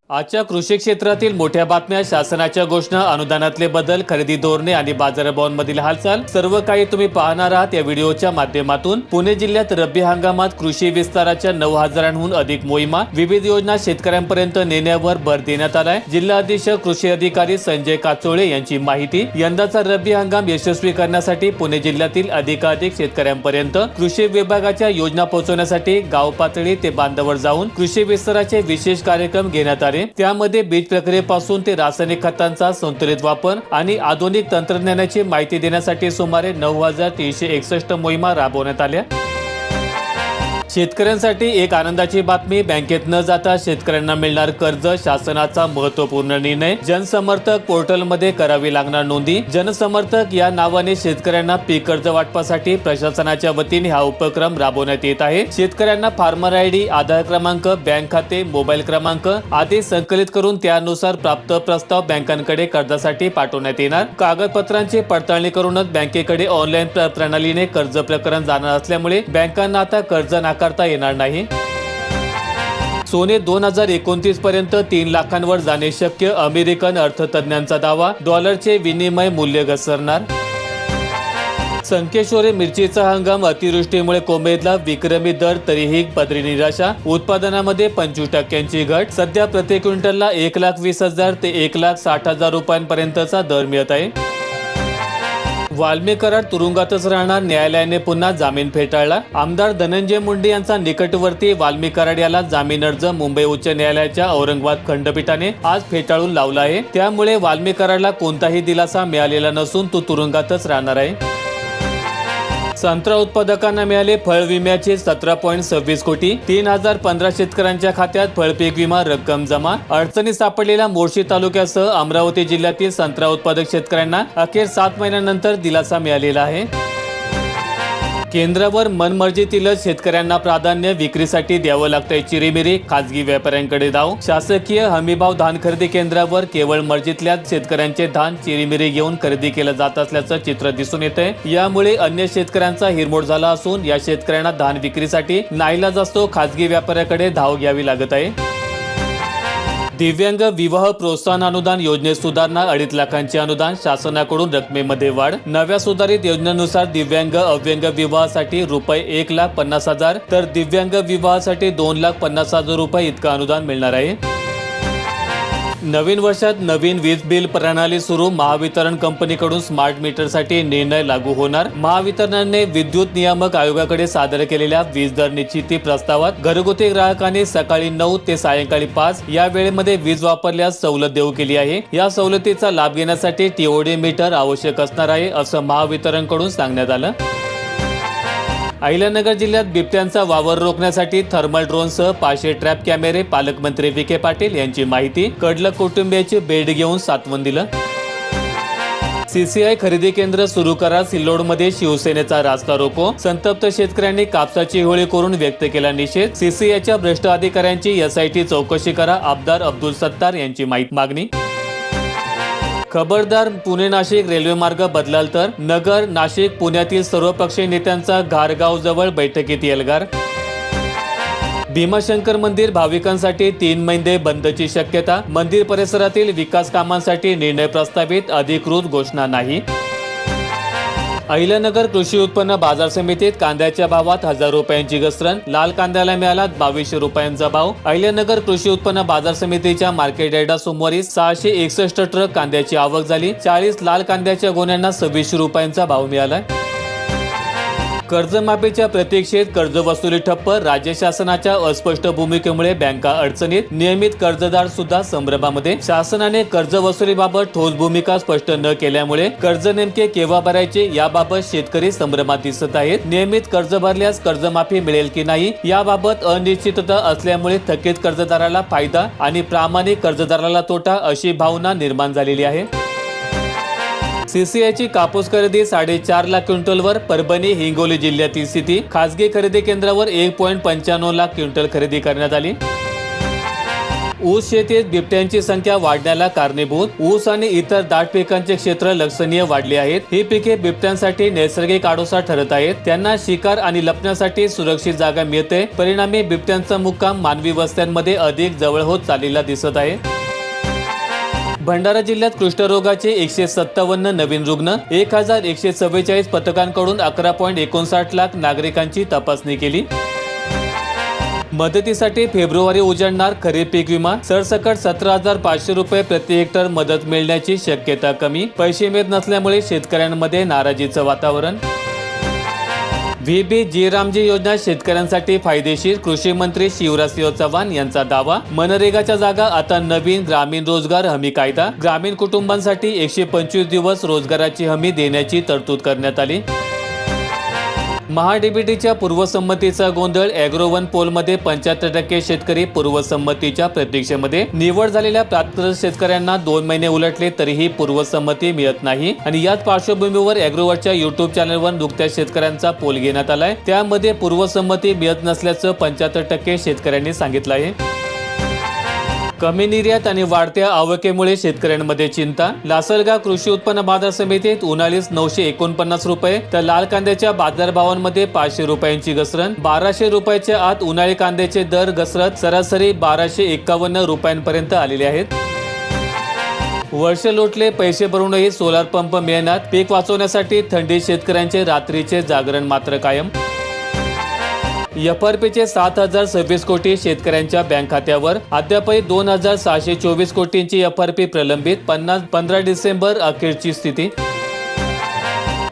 आजच्या कृषी क्षेत्रातील मोठ्या बातम्या, शासनाच्या घोषणा, अनुदानातले बदल, खरेदी धोरणे आणि बाजारभावांमधील हालचाल सर्व काही तुम्ही पाहणार आहात या व्हिडिओच्या माध्यमातून। पुणे जिल्ह्यात रब्बी हंगामात कृषी विस्ताराच्या 9,000हून अधिक मोहिमा, विविध योजना शेतकऱ्यांपर्यंत नेण्यावर भर देण्यात आलाय। जिल्हा अधीक्षक कृषी अधिकारी संजय काचोळे यांची माहिती। यंदाचा रब्बी हंगाम यशस्वी करण्यासाठी पुणे जिल्ह्यातील अधिकाधिक शेतकऱ्यांपर्यंत कृषी विभागाच्या योजना पोहोचवण्यासाठी गाव पातळी ते बांधावर जाऊन कृषी विस्ताराचे विशेष कार्यक्रम घेण्यात आले। त्यामध्ये बीज प्रक्रियेपासून ते रासायनिक खतांचा संतुलित वापर आणि आधुनिक तंत्रज्ञानाची माहिती देण्यासाठी सुमारे 9,361 मोहिमा राबवण्यात आल्या। शेतकऱ्यांसाठी एक आनंदाची बातमी, बँकेत न जाता शेतकऱ्यांना मिळणार कर्ज, शासनाचा महत्त्वपूर्ण निर्णय। जनसमर्थक पोर्टलमध्ये करावी लागणार नोंदी। जनसमर्थक या नावाने शेतकऱ्यांना पीक कर्ज वाटपासाठी प्रशासनाच्या वतीने हा उपक्रम राबवण्यात येत आहे। शेतकऱ्यांना फार्मर आयडी, आधार क्रमांक, बँक खाते, मोबाईल क्रमांक आदी संकलित करून त्यानुसार प्राप्त प्रस्ताव बँकांकडे कर्जासाठी पाठवण्यात येणार। कागदपत्रांची पडताळणी करूनच बँकेकडे ऑनलाईन प्रणालीने कर्ज प्रकरण जाणार असल्यामुळे बँकांना आता कर्ज नाकारता येणार नाही। सोने 2029 पर्यंत 3 लाखांवर जाणे शक्य, अमेरिकन अर्थतज्ञांचा दावा। डॉलरचे विनिमय मूल्य घसरणार। संकेश्वरी मिरचीचा हंगाम अतिवृष्टीमुळे कोमेजला, विक्रमी दर तरीही पदरी निराशा। उत्पादनामध्ये 25% घट। सध्या प्रति क्विंटलला 1,20,000 ते 1,60,000 रुपयांपर्यंतचा दर मिळत आहे। वाल्मी कराड तुरुंगातच राहणार, न्यायालयाने पुन्हा जामीन फेटाळला। आमदार धनंजय मुंडे यांचा निकटवर्ती वाल्मी कराड याला जामीन अर्ज मुंबई उच्च न्यायालयाच्या औरंगाबाद खंडपीठाने आज फेटाळून लावला आहे। त्यामुळे वाल्मी कराडला कोणताही दिलासा मिळालेला नसून तो तुरुंगातच राहणार आहे। संत्रा उत्पादकांना मिळाले फळ विम्याचे 17.26 कोटी। 3,015 शेतकऱ्यांच्या खात्यात फळपीक विमा रक्कम जमा। अडचणीत सापडलेल्या मोर्शी तालुक्यासह अमरावती जिल्ह्यातील संत्रा उत्पादक शेतकऱ्यांना अखेर 7 महिन्यानंतर दिलासा मिळालेला आहे। केंद्रावर मनमर्जीतीलच शेतकऱ्यांना प्राधान्य, विक्रीसाठी द्यावं लागतंय चिरीमिरी, खासगी व्यापाऱ्यांकडे धाव। शासकीय हमीभाव धान खरेदी केंद्रावर केवळ मर्जीतल्याच शेतकऱ्यांचे धान चिरीमिरी घेऊन खरेदी केलं जात असल्याचं चित्र दिसून येतंय। यामुळे अन्य शेतकऱ्यांचा हिरमोड झाला असून या शेतकऱ्यांना धान विक्रीसाठी नाईलाज असतो खासगी व्यापाऱ्याकडे धाव घ्यावी लागत आहे। दिव्यांग विवाह प्रोत्साहन अनुदान योजनेत सुधारणा, 2.5 लाखांचे अनुदान, शासनाकडून रकमेमध्ये वाढ। नव्या सुधारित योजनेनुसार दिव्यांग अव्यंग विवाहासाठी रुपये 1,50,000 तर दिव्यांग विवाहासाठी 2,50,000 रुपये इतकं अनुदान मिळणार आहे। नवीन वर्षात नवीन वीज बिल प्रणाली सुरू, महावितरण कंपनीकडून स्मार्ट मीटरसाठी निर्णय लागू होणार। महावितरणाने विद्युत नियामक आयोगाकडे सादर केलेल्या वीज दर निश्चिती प्रस्तावात घरगुती ग्राहकांनी सकाळी 9 ते सायंकाळी 5 या वेळेमध्ये वीज वापरल्यास सवलत देऊ केली आहे। या सवलतीचा लाभ घेण्यासाठी टीओडी मीटर आवश्यक असणार आहे असं महावितरणकडून सांगण्यात आलं। अहिल्यानगर जिल्ह्यात बिबट्यांचा वावर रोखण्यासाठी थर्मल ड्रोनसह 500 ट्रॅप कॅमेरे, पालकमंत्री विखे पाटील यांची माहिती। कडलक कुटुंबियाची भेट घेऊन सांत्वन दिलं। सीसीआय खरेदी केंद्र सुरू करा, सिल्लोडमध्ये शिवसेनेचा रास्ता रोको। संतप्त शेतकऱ्यांनी कापसाची होळी करून व्यक्त केला निषेध। सीसीआयच्या भ्रष्ट अधिकाऱ्यांची एसआयटी चौकशी करा, आमदार अब्दुल सत्तार यांची मागणी। खबरदार, पुणे नाशिक रेल्वे मार्ग बदलाल तर नगर, नाशिक, पुण्यातील सर्वपक्षीय नेत्यांचा घारगाव जवळ बैठकीत एल्गार। भीमाशंकर मंदिर भाविकांसाठी 3 महिने बंदची शक्यता। मंदिर परिसरातील विकास कामांसाठी निर्णय प्रस्तावित, अधिकृत घोषणा नाही। अहिल्यानगर कृषी उत्पन्न बाजार समितीत कांद्याच्या भावात 1,000 रुपयांची घसरण, लाल कांद्याला मिळाला 2,200 रुपयांचा भाव। अहिल्यानगर कृषी उत्पन्न बाजार समितीच्या मार्केट यार्डात सोमवारी 661 ट्रक कांद्याची आवक झाली। 40 लाल कांद्याच्या गोण्यांना 2600 रुपयांचा भाव मिळाला। कर्जमाफीच्या प्रतीक्षेत कर्जवसुली ठप्प, राज्य शासनाच्या अस्पष्ट भूमिकेमुळे बँका अडचणीत, नियमित कर्जदार सुद्धा संभ्रमामध्ये। शासनाने कर्जवसुलीबाबत ठोस भूमिका स्पष्ट न केल्यामुळे कर्ज नेमके केव्हा भरायचे याबाबत शेतकरी संभ्रमात दिसत आहेत। नियमित कर्ज भरल्यास कर्जमाफी मिळेल की नाही याबाबत अनिश्चितता असल्यामुळे थकीत कर्जदाराला फायदा आणि प्रामाणिक कर्जदाराला तोटा अशी भावना निर्माण झालेली आहे। सीसीआयची कापूस खरेदी 4.5 लाख क्विंटलवर, परभणी हिंगोली जिल्ह्यातील स्थिती। खासगी खरेदी केंद्रावर 1.95 लाख क्विंटल खरेदी करण्यात आली। ऊस शेतीत बिबट्यांची संख्या वाढण्याला कारणीभूत ऊस आणि इतर दाट पिकांचे क्षेत्र लक्षणीय वाढले आहेत. ही पिके बिबट्यांसाठी नैसर्गिक आडोसा ठरत आहेत. त्यांना शिकार आणि लपण्यासाठी सुरक्षित जागा मिळते. परिणामी बिबट्यांचा मुक्काम मानवी वस्त्यांमध्ये अधिक जवळ होत चाललेला दिसत आहे. भंडारा जिल्ह्यात कुष्ठरोगाचे 157 नवीन रुग्ण, 1144 पथकांकडून 11.59 लाख नागरिकांची तपासणी केली. मदतीसाठी फेब्रुवारी उजाडणार खरीप पीक विमा, सरसकट 17,500 रुपये प्रति हेक्टर मदत मिळण्याची शक्यता कमी. पैसे मिळत नसल्यामुळे शेतकऱ्यांमध्ये नाराजीचं वातावरण. VBG रामजी योजना शेतकऱ्यांसाठी फायदेशीर, कृषी मंत्री शिवराजसिंह चौहान यांचा दावा. मनरेगाच्या जागा आता नवीन ग्रामीण रोजगार हमी कायदा, ग्रामीण कुटुंबांसाठी 125 दिवस रोजगाराची हमी देण्याची तरतूद करण्यात आली. महाडीबीटीच्या पूर्वसंमतीचा गोंधळ, अॅग्रोवन पोलमध्ये 75% शेतकरी पूर्वसंमतीच्या प्रतीक्षेमध्ये. निवड झालेल्या पात्र शेतकऱ्यांना 2 महिने उलटले तरीही पूर्वसंमती मिळत नाही आणि याच पार्श्वभूमीवर अॅग्रोवरच्या युट्यूब चॅनलवर नुकत्याच शेतकऱ्यांचा पोल घेण्यात आलाय. त्यामध्ये पूर्वसंमती मिळत नसल्याचं 75% शेतकऱ्यांनी सांगितलं आहे. कमी निर्यात आणि वाढत्या आवकेमुळे शेतकऱ्यांमध्ये चिंता. लासलगाव कृषी उत्पन्न बाजार समितीत उन्हाळीस 949 रुपये तर लाल कांद्याच्या बाजारभावांमध्ये 500 रुपयांची घसरण. 1200 रुपयाच्या आत उन्हाळी कांद्याचे दर घसरत सरासरी 1251 रुपयांपर्यंत आलेले आहेत. वर्ष लोटले, पैसे भरूनही सोलार पंप मिळणार. पीक वाचवण्यासाठी थंडीत शेतकऱ्यांचे रात्रीचे जागरण मात्र कायम. FRPचे 7,026 कोटी शेतकऱ्यांच्या बँक खात्यावर. अद्यापही 2,624 कोटींची FRP प्रलंबित. 15 डिसेंबर अखेरची स्थिती.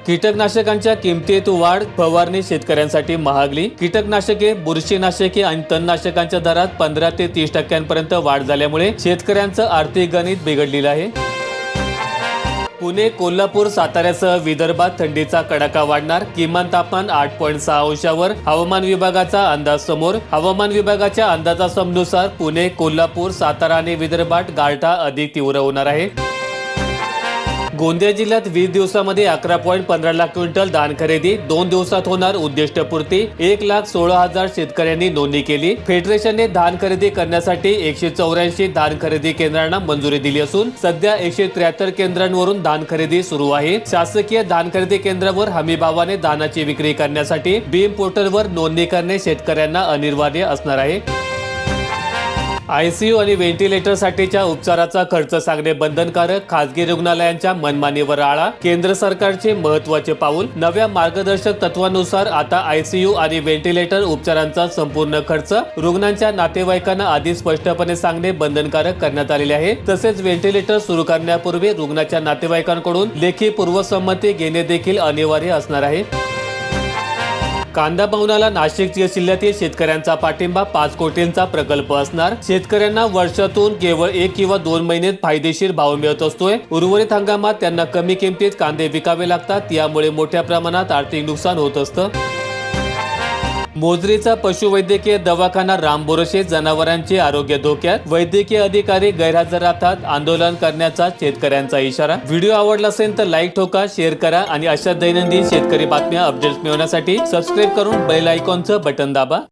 कीटकनाशकांच्या किमतीत वाढ, फवारणी शेतकऱ्यांसाठी महागली. कीटकनाशके, बुरशीनाशके आणि तणनाशकांच्या दरात 15 ते 30% वाढ झाल्यामुळे शेतकऱ्यांचं आर्थिक गणित बिघडलेलं आहे. पुणे, कोल्हापूर, साताऱ्यासह विदर्भात थंडीचा कडाका वाढणार. किमान तापमान 8.6 अंशावर. हवामान विभागाचा अंदाज समोर. हवामान विभागाच्या अंदाजानुसार पुणे, कोल्हापूर, सातारा आणि विदर्भात गारठा अधिक तीव्र होणार आहे. गोंदिया जिल्ह्यात 20 दिवसामध्ये 11.15 लाख क्विंटल धान खरेदी. 2 दिवसात होणार उद्दिष्टपूर्ती. 1,16,000 शेतकऱ्यांनी नोंदणी केली. फेडरेशनने धान खरेदी करण्यासाठी 184 धान खरेदी केंद्रांना मंजुरी दिली असून सध्या 173 केंद्रांवरून धान खरेदी सुरू आहे. शासकीय धान खरेदी केंद्रावर हमी भावाने धानाची विक्री करण्यासाठी बीम पोर्टलवर नोंदणी करणे शेतकऱ्यांना अनिवार्य असणार आहे. ICU आणि व्हेंटिलेटरसाठीच्या उपचाराचा खर्च सांगणे बंधनकारक. खासगी रुग्णालयांच्या मनमानीवर आळा. केंद्र सरकारचे महत्त्वाचे पाऊल. नव्या मार्गदर्शक तत्वानुसार आता ICU आणि व्हेंटिलेटर उपचारांचा संपूर्ण खर्च रुग्णांच्या नातेवाईकांना आधी स्पष्टपणे सांगणे बंधनकारक करण्यात आलेले आहे. तसेच व्हेंटिलेटर सुरू करण्यापूर्वी रुग्णाच्या नातेवाईकांकडून लेखी पूर्वसंमती घेणे देखील अनिवार्य असणार आहे. कांदा भवनाला नाशिक जिल्ह्यातील शेतकऱ्यांचा पाठिंबा. 5 कोटींचा प्रकल्प असणार. शेतकऱ्यांना वर्षातून केवळ 1 किंवा 2 महिन्यात फायदेशीर भाव मिळत असतोय. उर्वरित हंगामात त्यांना कमी किमतीत कांदे विकावे लागतात. यामुळे मोठ्या प्रमाणात आर्थिक नुकसान होत असतं. मोजरीचा पशुवैद्यकीय दवाखाना रामबोरशे. जनावरांचे आरोग्य धोक्यात. वैद्यकीय अधिकारी गैरहजर राहतात. आंदोलन करण्याचा शेतकऱ्यांचा इशारा. व्हिडिओ आवडला असेल तर लाईक ठोका, शेअर करा आणि अशा दैनंदिन शेतकरी बातम्या अपडेट्स मिळवण्यासाठी सबस्क्राईब करून बेल आयकॉनचं बटन दाबा.